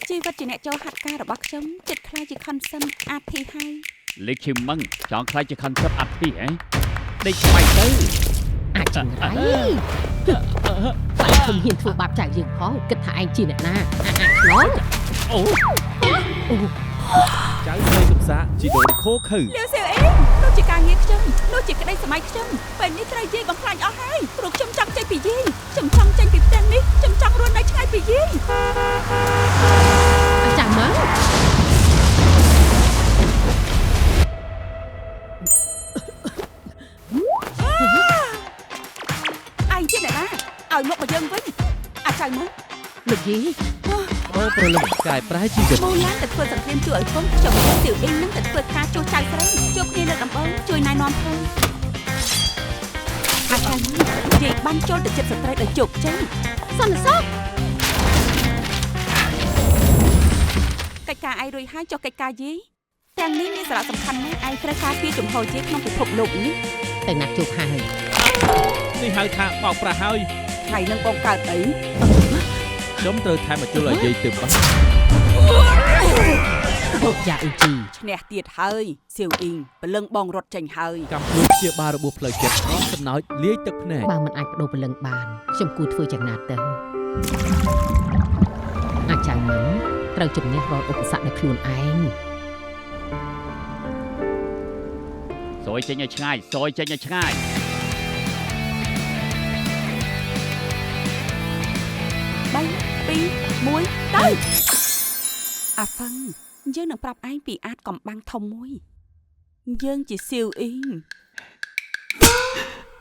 ជីវិតជាអ្នកចូលហាត់ការរបស់ខ្ញុំចិត្តខ្លាចជាខនសិនអាធីហើយលេខឈឹមមិនចង់ខ្លាចជាខនសិនអាធីហ៎ដេកស្បែកទៅអាចចង្រៃតែខ្ញុំហ៊ានធ្វើបាបចៅយើងផងគិតថាឯងជាអ្នកណាឆ្លងអូចៅស្រីកំសាជីដូនខូខើលាវសៀវអេនោះជាការងារខ្ញុំនោះជាក្តីសម័យខ្ញុំពេលនេះត្រូវយាយបំផ្លាញអស់ហើយព្រោះខ្ញុំចង់ចេញពីយាយខ្ញុំចង់ចេញពីផ្ទះនេះខ្ញុំចង់រស់នៅឆ្ងាយពីយាយចាំមកឯងជាអ្នកណាឲ្យមកយើងវិញអាចៅមកលោកយាយអូប្រលឹងកាយប្រែជីវិតមូឡាទៅធ្វើសង្គ្រាមជួយឲ្យកូនខ្ញុំលាវសៀវអេនឹងទៅធ្វើការជួសចៅស្រីជួបគ្នាលើដំបងជួយណែនាំផងអាចៅមកយាយបានចូលទៅចិត្តស្ត្រីដោយជោគជ័យសន្និសីទកិច្ចការឯងរួចហើយចុះកិច្ចការយាយទាំងនេះមានសារៈសំខាន់ណាស់ឯងត្រូវការពីជំហរយាយក្នុងពិភពលោកនេះតែណាត់ជួបហើយនេះហៅថាបោកប្រាស់ហើយថ្ងៃនឹងបងកើតអីខ្ញុំត្រូវថែមអាជុលឲ្យយាយទៅបាត់បុកយ៉ាអ៊ូជីឈ្នះទៀតហើយសៀវអ៊ីងព្រលឹងបងរត់ចេញហើយកម្មជួយព្យាបាលរបួសផ្លូវចិត្តអស់សំណោចលាយទឹកភ្នែកបើមិនអាចបដូរព្រលឹងបានខ្ញុំគួរធ្វើយ៉ាងណាទៅអាចៅមិនត្រូវជំនះរាល់ឧបសគ្គនៅខ្លួនឯងសយចេញឲ្យឆ្ងាយសយចេញឲ្យឆ្ងាយ3 2 1ទៅអាហ្វឹងយើងនឹងប្រាប់ឯងពីអាចកំបាំងធំមួយយើងជាសៀវអ៊ីង